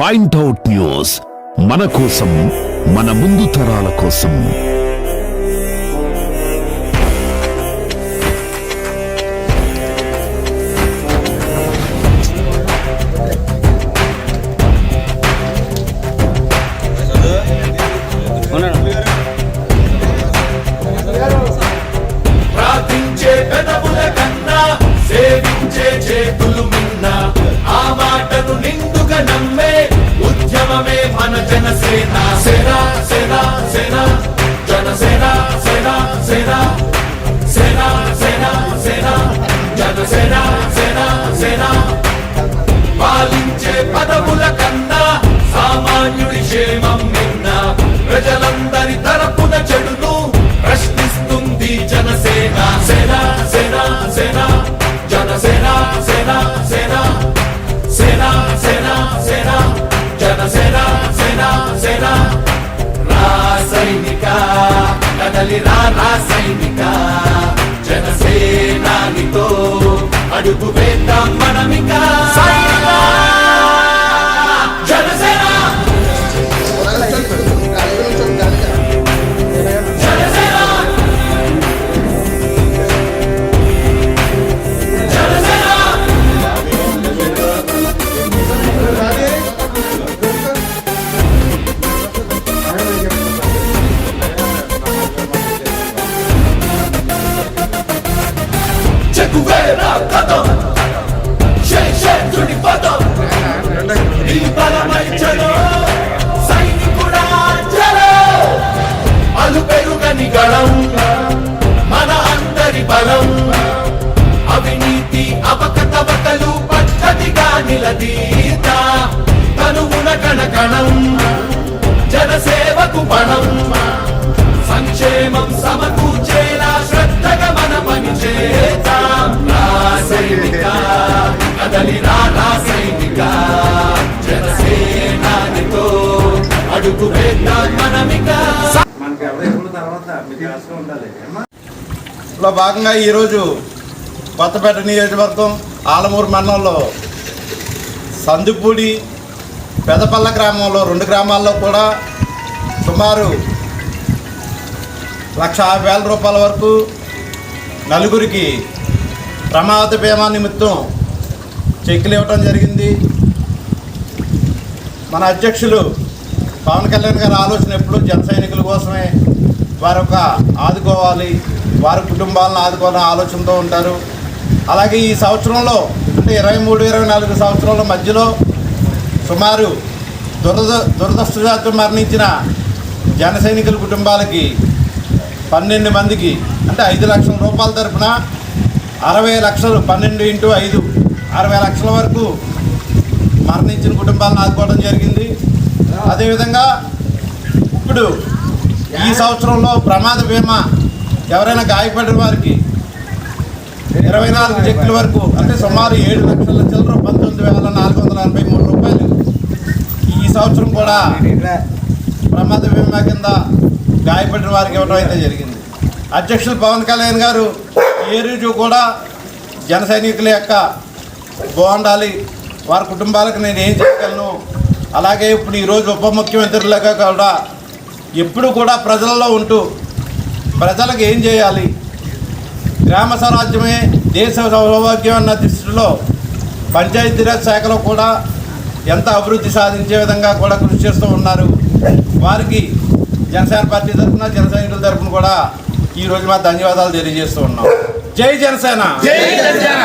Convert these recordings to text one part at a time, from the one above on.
Point out news, మన కోసం, మన ముందు తరాల కోసం. ప్రార్థించే పెదవుల కన్నా సేవించే చేతులు మిన్న, ఆ మాటను నిండుగా నమ్మే ఉద్యమమే మన జనసేన. సేన సేన సేన జనసేన, సేన సేన సేన సేన సేన జనసేన, సేన సేన. పాలించే పదవుల కన్నా సామాన్యుడి క్షేమం మిన్న, ప్రజలందరి తరపున చెడును ప్రశ్నిస్తుంది జనసేన. సేన సేన సేన జనసేన, సేన సేన సేన సేన సేన జనసేన, సేన సేన. రాసైనిక కదలి రాసైనిక, జనసేనానితో అడుగు వేద్దాం మనమిక. జనసేన చెక్కువేరా కథం, శేషుడి పదం, ఈ బలమై చలో సైనికుడా చలో. అలు పెరుగని గళం మన అందరి బలం, అవినీతి అవకతవకలు పద్ధతిగా నిలదీత, తనువున కణకణం జనసేవకు పణం, సంక్షేమం సమకూర్చేలా శ్రద్ధగా మన పని చేద్దాం. రాసైనిక కదలి రాసైనిక, జనసేనానితో అడుగు వేద్దాం మనమిక. లో భాగంగా ఈరోజు కొత్తపేట నియోజకవర్గం ఆలమూరు మండలంలో సందుపూడి, పెదపల్ల గ్రామంలో 2 గ్రామాల్లో కూడా సుమారు 1,50,000 రూపాయల వరకు నలుగురికి ప్రమాద బీమా నిమిత్తం చెక్కులు ఇవ్వటం జరిగింది. మన అధ్యక్షులు పవన్ కళ్యాణ్ గారి ఆలోచన ఎప్పుడు జన సైనికుల కోసమే, వారు ఆదుకోవాలి, వారి కుటుంబాలను ఆదుకోవాలనే ఆలోచనతో ఉంటారు. అలాగే ఈ సంవత్సరంలో అంటే 23-24 సంవత్సరాల మధ్యలో సుమారు దురదృష్టవశాత్తు మరణించిన జన సైనికుల కుటుంబాలకి 12 మందికి అంటే 5 లక్షల రూపాయల తరఫున 60 లక్షలు, 12 × 5 60 లక్షల వరకు మరణించిన కుటుంబాలను ఆదుకోవడం జరిగింది. అదేవిధంగా ఇప్పుడు ఈ సంవత్సరంలో ప్రమాద బీమా ఎవరైనా గాయపడిన వారికి 24 చెక్కుల వరకు అంటే సుమారు 7 లక్షల చిల్లర 19,483 రూపాయలు ఈ సంవత్సరం కూడా ప్రమాద బీమా కింద గాయపడిన వారికి ఇవ్వడం అయితే జరిగింది. అధ్యక్షులు పవన్ కళ్యాణ్ గారు ఏ రోజు కూడా జన సైనికుల యొక్క బాగుండాలి, వారి కుటుంబాలకు నేను ఏం చేయగలను, అలాగే ఇప్పుడు ఈరోజు ఉప ముఖ్యమంత్రులుగా కూడా ఎప్పుడు కూడా ప్రజలలో ఉంటూ ప్రజలకు ఏం చేయాలి, గ్రామ స్వరాజ్యమే దేశ సౌభాగ్యం అన్న దృష్టిలో పంచాయతీరాజ్ శాఖలో కూడా ఎంత అభివృద్ధి సాధించే విధంగా కూడా కృషి చేస్తూ ఉన్నారు. వారికి జనసేన పార్టీ తరఫున, జన సైనికుల తరఫున కూడా ఈరోజు మా ధన్యవాదాలు తెలియజేస్తూ ఉన్నాం. జై జనసేన, జై జనసేన.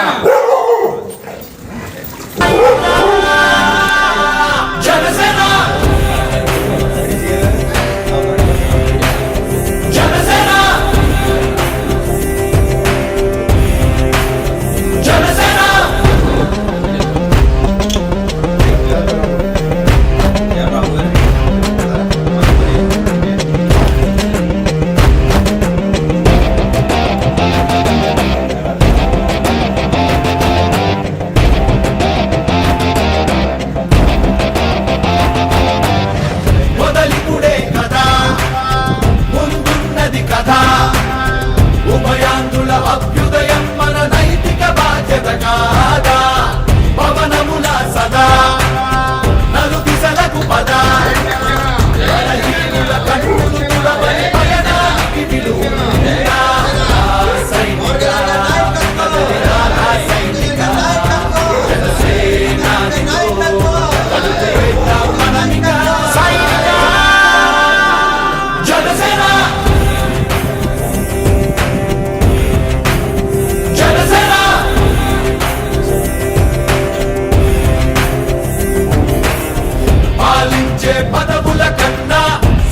వచ్చే పదవుల కన్నా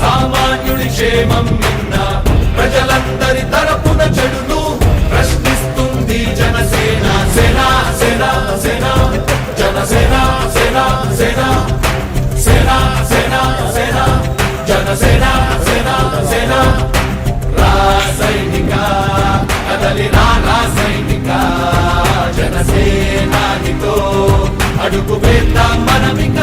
సామాన్యుడి క్షేమం నిన్న ప్రజలందరి తరపున చెడును ప్రశ్నిస్తుంది జనసేన సేన సేన సేన జనసేన సేన సేన సేన సేన సేన జనసేన సేన సేన రాసైనిక కదలి రాసైనిక జనసేనానితో అడుగు వేద్దాం మనమిక